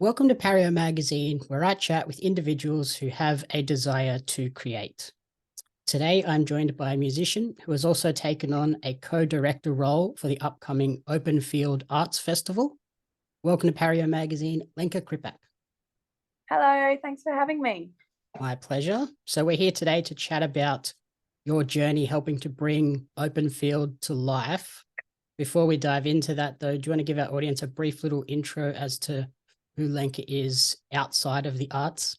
Welcome to Pario Magazine, where I chat with individuals who have a desire to create. Today, I'm joined by a musician who has also taken on a co-director role for the upcoming OpenField Arts Festival. Welcome to Pario Magazine, Lenka Kripac. Hello, thanks for having me. My pleasure. So we're here today to chat about your journey helping to bring OpenField to life. Before we dive into that, though, do you want to give our audience a brief little intro as to who Lenka is outside of the arts?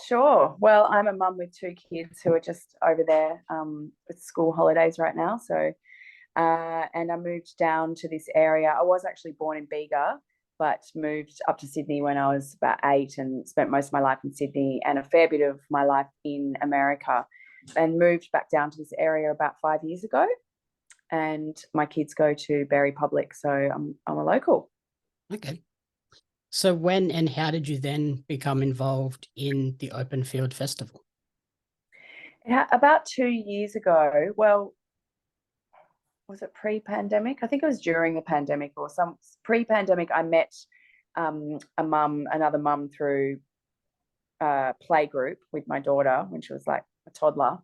Sure. Well, I'm a mum with two kids who are just over there with school holidays right now. And I moved down to this area. I was actually born in Bega, but moved up to Sydney when I was about 8 and spent most of my life in Sydney and a fair bit of my life in America, and moved back down to this area about 5 years ago. And my kids go to Berry Public, so I'm a local. Okay. So when and how did you then become involved in the OpenField Festival? About 2 years ago, well, was it pre-pandemic? I think it was during the pandemic or some pre-pandemic. I met another mum through a play group with my daughter when she was like a toddler,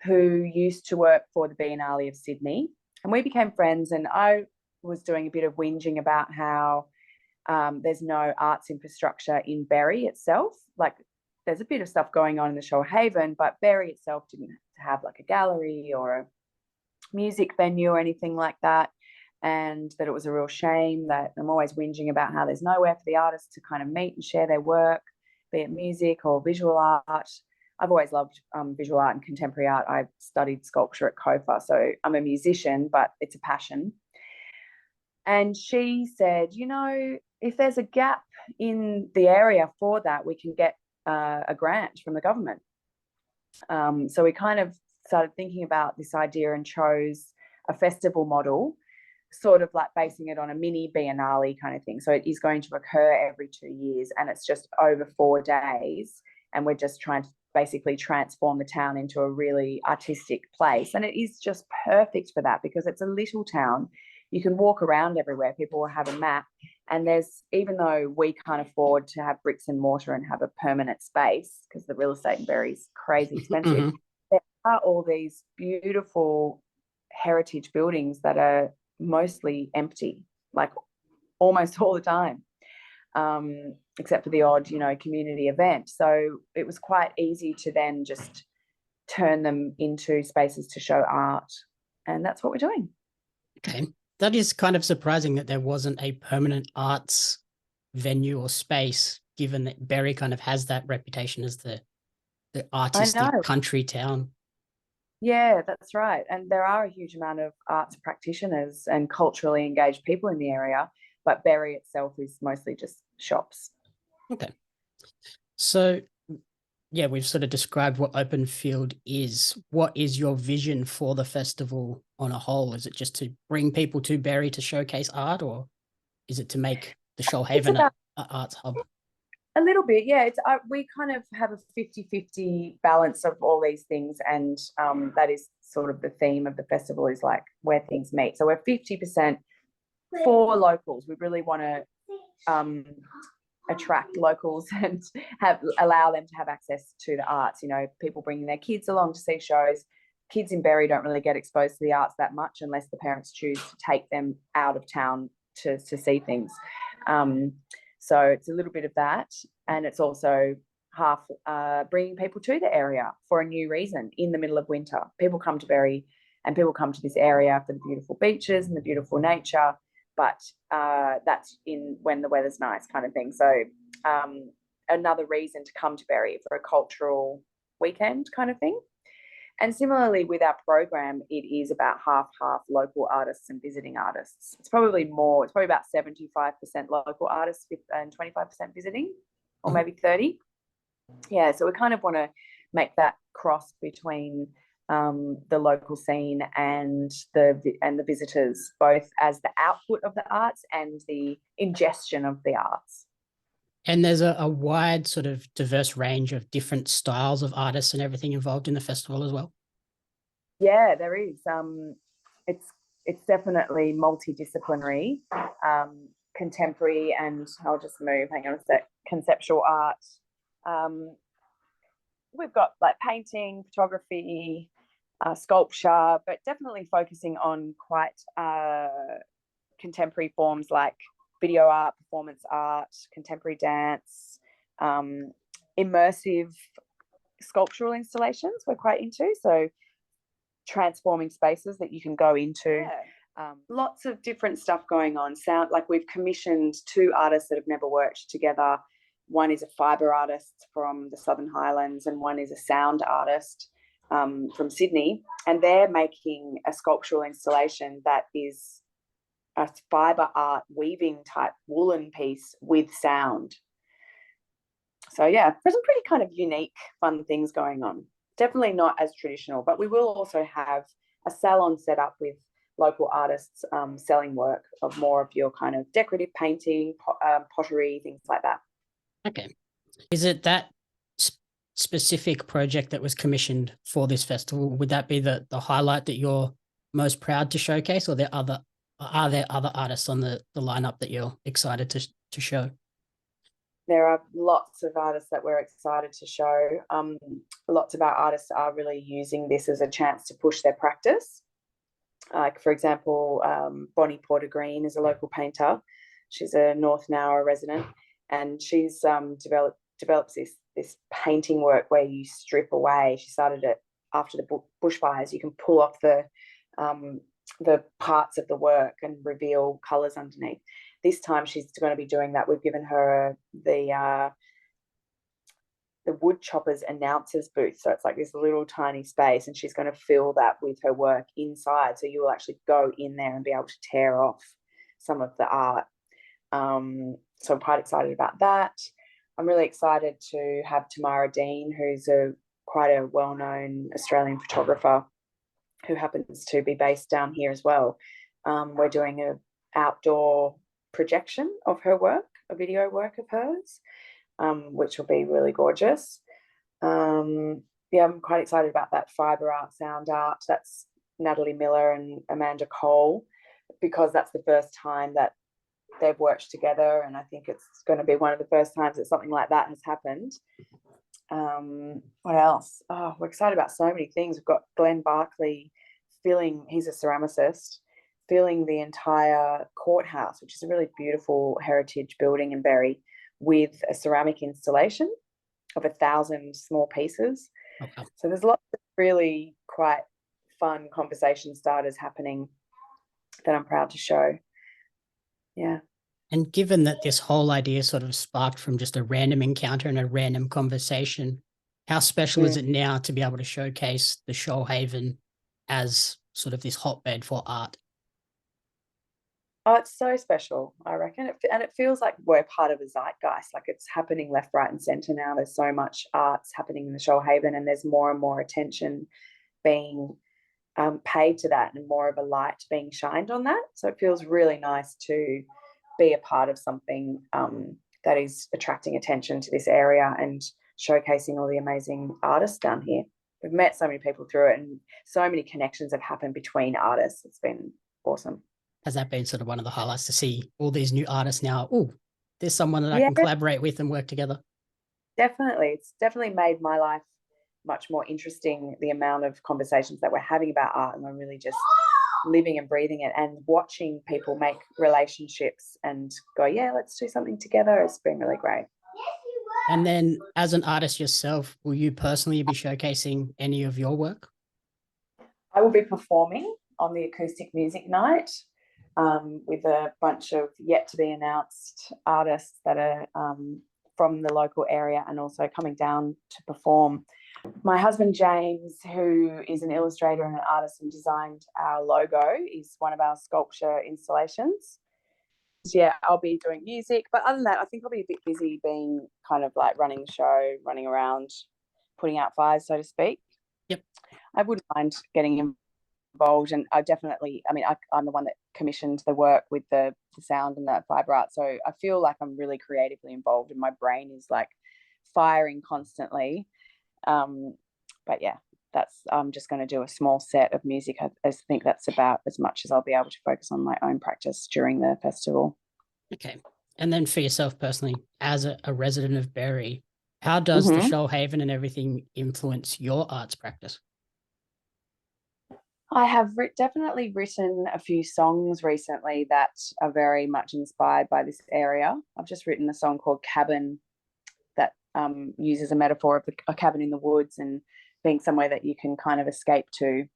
who used to work for the Biennale of Sydney. And we became friends, and I was doing a bit of whinging about how there's no arts infrastructure in Berry itself. Like, there's a bit of stuff going on in the Shoalhaven, but Berry itself didn't have like a gallery or a music venue or anything like that. And that it was a real shame. That I'm always whinging about how there's nowhere for the artists to kind of meet and share their work, be it music or visual art. I've always loved visual art and contemporary art. I studied sculpture at COFA, so I'm a musician, but it's a passion. And she said, you know, if there's a gap in the area for that, we can get a grant from the government. So we kind of started thinking about this idea and chose a festival model, sort of like basing it on a mini biennale kind of thing. So it is going to occur every 2 years, and it's just over 4 days. And we're just trying to basically transform the town into a really artistic place. And it is just perfect for that because it's a little town. You can walk around everywhere. People will have a map. And there's, even though we can't afford to have bricks and mortar and have a permanent space because the real estate in Berry is crazy expensive, there are all these beautiful heritage buildings that are mostly empty, like almost all the time, except for the odd, community event. So it was quite easy to then just turn them into spaces to show art. And that's what we're doing. Okay. That is kind of surprising that there wasn't a permanent arts venue or space, given that Berry kind of has that reputation as the artistic country town. Yeah, that's right. And there are a huge amount of arts practitioners and culturally engaged people in the area, but Berry itself is mostly just shops. Okay. So, yeah, we've sort of described what OpenField is. What is your vision for the festival on a whole? Is it just to bring people to Berry to showcase art, or is it to make the Shoalhaven an arts hub? A little bit, yeah. We kind of have a 50-50 balance of all these things, and that is sort of the theme of the festival, is like where things meet. So we're 50% for locals. We really want to attract locals and allow them to have access to the arts. People bringing their kids along to see shows. Kids in Berry don't really get exposed to the arts that much unless the parents choose to take them out of town to see things. So it's a little bit of that, and it's also half bringing people to the area for a new reason in the middle of winter. People come to Berry and people come to this area for the beautiful beaches and the beautiful nature, but that's when the weather's nice kind of thing. So another reason to come to Berry for a cultural weekend kind of thing. And similarly with our program, it is about half local artists and visiting artists. It's probably more. It's probably about 75% local artists and 25% visiting, or maybe 30. Yeah, so we kind of want to make that cross between the local scene and the visitors, both as the output of the arts and the ingestion of the arts. And there's a wide sort of diverse range of different styles of artists and everything involved in the festival as well. Yeah, there is. It's definitely multidisciplinary. contemporary and I'll just move, hang on a sec, conceptual art. We've got like painting, photography, sculpture, but definitely focusing on quite contemporary forms like video art, performance art, contemporary dance, immersive sculptural installations we're quite into, so transforming spaces that you can go into. Lots of different stuff going on. Sound, like we've commissioned 2 artists that have never worked together. One is a fibre artist from the Southern Highlands and one is a sound artist from Sydney, and they're making a sculptural installation that is a fibre art weaving type woolen piece with sound. So yeah, there's some pretty kind of unique, fun things going on. Definitely not as traditional, but we will also have a salon set up with local artists selling work of more of your kind of decorative painting, pottery, things like that. Okay. Is it that specific project that was commissioned for this festival? Would that be the highlight that you're most proud to showcase, or are there other artists on the lineup that you're excited to show? There are lots of artists that we're excited to show. Lots of our artists are really using this as a chance to push their practice. Like, for example, Bonnie Porter Green is a local painter. She's a North Nowra resident, and she's develops this painting work where you strip away. She started it after the bushfires. You can pull off the parts of the work and reveal colours underneath. This time she's going to be doing that. We've given her the wood choppers announcers booth. So it's like this little tiny space, and she's going to fill that with her work inside. So you will actually go in there and be able to tear off some of the art. So I'm quite excited about that. I'm really excited to have Tamara Dean, who's quite a well-known Australian photographer who happens to be based down here as well. We're doing an outdoor projection of her work, a video work of hers, which will be really gorgeous. Yeah, I'm quite excited about that. Fibre art, sound art. That's Natalie Miller and Amanda Cole, because that's the first time that they've worked together, and I think it's going to be one of the first times that something like that has happened. What else? Oh, we're excited about so many things. We've got Glenn Barkley he's a ceramicist, filling the entire courthouse, which is a really beautiful heritage building in Berry, with a ceramic installation of 1,000 small pieces. Okay. So there's lots of really quite fun conversation starters happening that I'm proud to show. Yeah. And given that this whole idea sort of sparked from just a random encounter and a random conversation, how special is it now to be able to showcase the Shoalhaven as sort of this hotbed for art? Oh, it's so special, I reckon. And it feels like we're part of a zeitgeist, like it's happening left, right and centre now. There's so much arts happening in the Shoalhaven, and there's more and more attention being paid to that, and more of a light being shined on that. So it feels really nice to be a part of something that is attracting attention to this area and showcasing all the amazing artists down here. We've met so many people through it, and so many connections have happened between artists. It's been awesome. Has that been sort of one of the highlights, to see all these new artists now? Oh, there's someone that I can collaborate with and work together. Definitely. It's definitely made my life much more interesting, the amount of conversations that we're having about art, and we're really just living and breathing it and watching people make relationships and go, yeah, let's do something together. It's been really great. And then as an artist yourself, will you personally be showcasing any of your work? I will be performing on the acoustic music night with a bunch of yet to be announced artists that are from the local area and also coming down to perform. My husband James, who is an illustrator and an artist and designed our logo, is one of our sculpture installations. Yeah, I'll be doing music, but other than that, I think I'll be a bit busy being kind of like running the show, running around, putting out fires, so to speak. Yep. I wouldn't mind getting involved, and I'm the one that commissioned the work with the sound and the fibre art, so I feel like I'm really creatively involved, and my brain is like firing constantly. But yeah, I'm just going to do a small set of music. I think that's about as much as I'll be able to focus on my own practice during the festival. Okay. And then for yourself personally, as a resident of Berry, how does the Mhm. Shoalhaven and everything influence your arts practice? I have definitely written a few songs recently that are very much inspired by this area. I've just written a song called Cabin that uses a metaphor of a cabin in the woods and being somewhere that you can kind of escape to,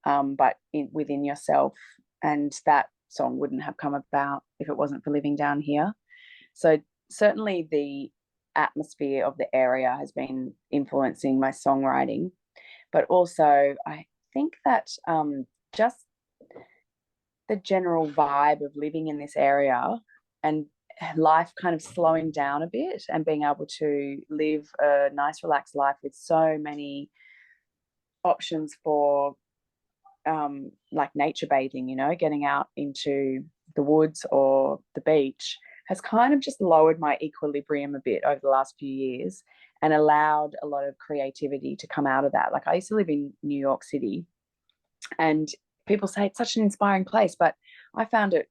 but within yourself. And that song wouldn't have come about if it wasn't for living down here. So certainly the atmosphere of the area has been influencing my songwriting, but also I think that just the general vibe of living in this area and life kind of slowing down a bit and being able to live a nice, relaxed life with so many options for like nature bathing, getting out into the woods or the beach has kind of just lowered my equilibrium a bit over the last few years and allowed a lot of creativity to come out of that. Like I used to live in New York City and people say it's such an inspiring place, but I found it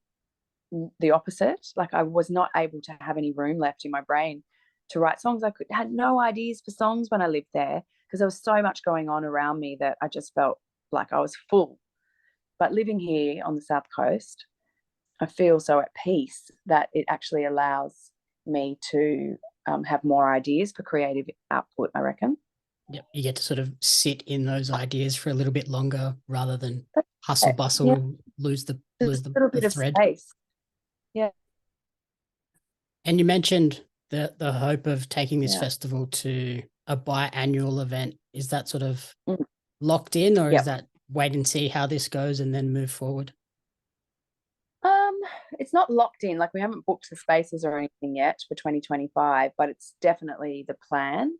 the opposite. Like I was not able to have any room left in my brain to write songs. Had no ideas for songs when I lived there because there was so much going on around me that I just felt like I was full. But living here on the South Coast, I feel so at peace that it actually allows me to have more ideas for creative output, I reckon. Yep. You get to sort of sit in those ideas for a little bit longer rather than hustle Yeah, bustle, lose the just lose a little the bit of thread. space. Yeah, And you mentioned the hope of taking this yeah. festival to a biannual event. Is that sort of Mm. locked in, or is Yep. that wait and see how this goes and then move forward? Um, it's not locked in. Like we haven't booked the spaces or anything yet for 2025, but it's definitely the plan.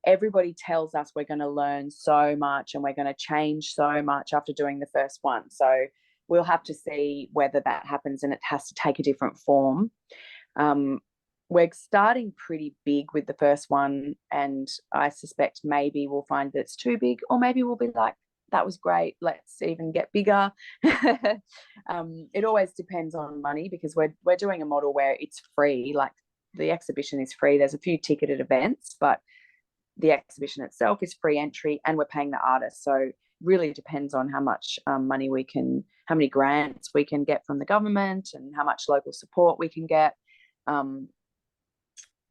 Everybody tells us we're going to learn so much and we're going to change so much after doing the first one. So we'll have to see whether that happens and it has to take a different form. Um, we're starting pretty big with the first one, and I suspect maybe we'll find that it's too big, or maybe we'll be like, that was great, let's even get bigger. It always depends on money because we're doing a model where it's free. Like the exhibition is free. There's a few ticketed events, but the exhibition itself is free entry and we're paying the artist. So really depends on how much money how many grants we can get from the government and how much local support we can get. um,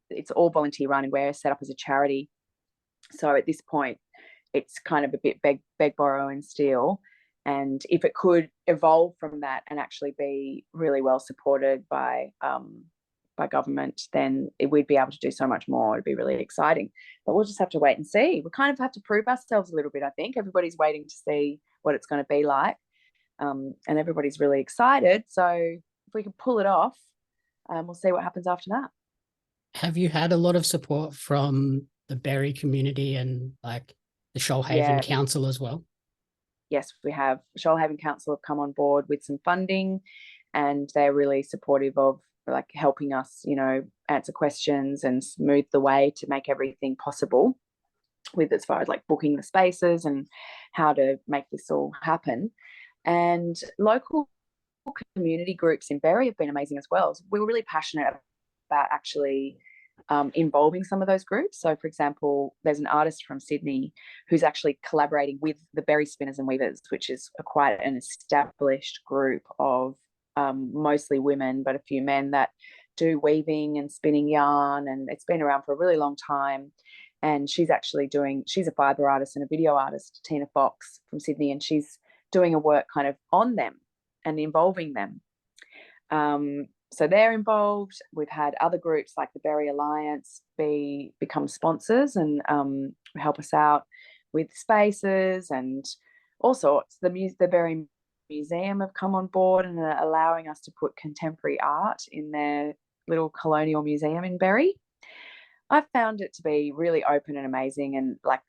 it's all volunteer run and we're set up as a charity. So at this point, it's kind of a bit beg, borrow, and steal. And if it could evolve from that and actually be really well supported by government, then we'd be able to do so much more. It'd be really exciting. But we'll just have to wait and see. We kind of have to prove ourselves a little bit, I think. Everybody's waiting to see what it's going to be like. And everybody's really excited. So if we can pull it off, we'll see what happens after that. Have you had a lot of support from the Berry community and like the Shoalhaven Yeah, Council as well? yes, we have. Shoalhaven Council have come on board with some funding and they're really supportive of like helping us, answer questions and smooth the way to make everything possible with as far as like booking the spaces and how to make this all happen. And local community groups in Berry have been amazing as well. So we were really passionate about actually involving some of those groups. So, for example, there's an artist from Sydney who's actually collaborating with the Berry Spinners and Weavers, which is quite an established group of mostly women, but a few men that do weaving and spinning yarn. And it's been around for a really long time. And she's a fibre artist and a video artist, Tina Fox from Sydney, and she's doing a work kind of on them and involving them. So they're involved. We've had other groups like the Berry Alliance become sponsors and help us out with spaces and all sorts. The Berry Museum have come on board and are allowing us to put contemporary art in their little colonial museum in Berry. I've found it to be really open and amazing, and like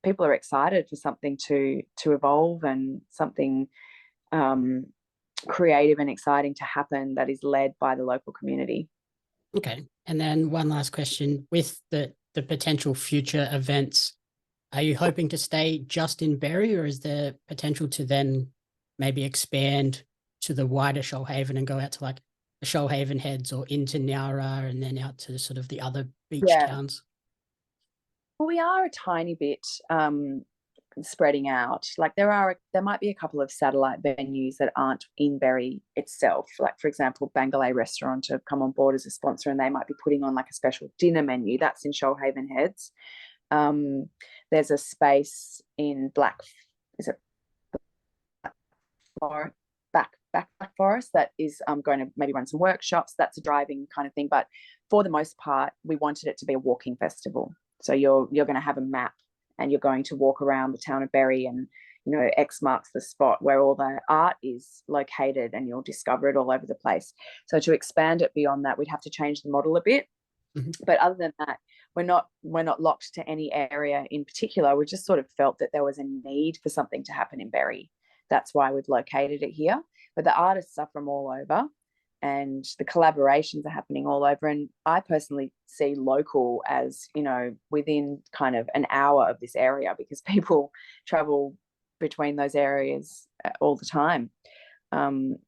people are excited for something to evolve and something creative and exciting to happen that is led by the local community. Okay. And then one last question with the potential future events, are you hoping to stay just in Berry, or is there potential to then maybe expand to the wider Shoalhaven and go out to like the Shoalhaven heads or into Nowra and then out to sort of the other beach Yeah. towns? Well, we are a tiny bit spreading out. Like there might be a couple of satellite venues that aren't in Berry itself. Like for example, Bangalore Restaurant have come on board as a sponsor, and they might be putting on like a special dinner menu. That's in Shoalhaven Heads. There's a space in Black Forest that is going to maybe run some workshops. That's a driving kind of thing. But for the most part, we wanted it to be a walking festival. So you're going to have a map, and you're going to walk around the town of Berry, and X marks the spot where all the art is located, and you'll discover it all over the place. So to expand it beyond that, we'd have to change the model a bit. Mm-hmm. But other than that, we're not locked to any area in particular. We just sort of felt that there was a need for something to happen in Berry. That's why we've located it here. But the artists are from all over, and the collaborations are happening all over. And I personally see local as, within kind of an hour of this area, because people travel between those areas all the time. And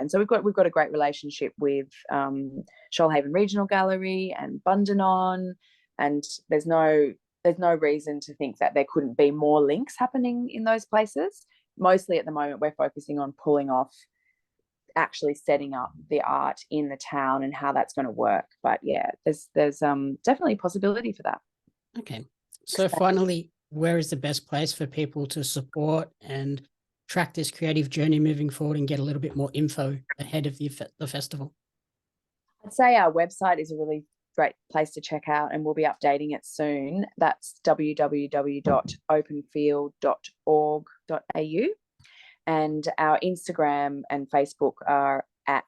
so we've got a great relationship with Shoalhaven Regional Gallery and Bundanon, and there's no reason to think that there couldn't be more links happening in those places. Mostly at the moment, we're focusing on pulling off actually setting up the art in the town and how that's going to work. But yeah, there's definitely a possibility for that. Okay. So finally, where is the best place for people to support and track this creative journey moving forward and get a little bit more info ahead of the festival? I'd say our website is a really great place to check out, and we'll be updating it soon. That's www.openfield.org.au. And our Instagram and Facebook are at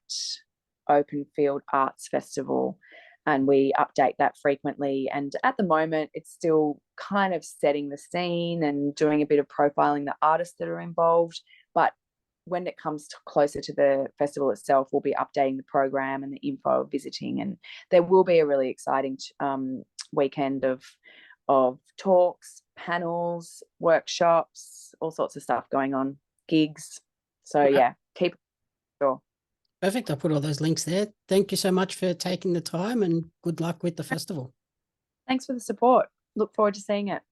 OpenField Arts Festival, and we update that frequently. And at the moment, it's still kind of setting the scene and doing a bit of profiling the artists that are involved. But when it comes closer to the festival itself, we'll be updating the program and the info of visiting. And there will be a really exciting weekend of talks, panels, workshops, all sorts of stuff going on. Gigs. So yeah, keep it sure. Perfect. I'll put all those links there. Thank you so much for taking the time, and good luck with the festival. Thanks for the support. Look forward to seeing it.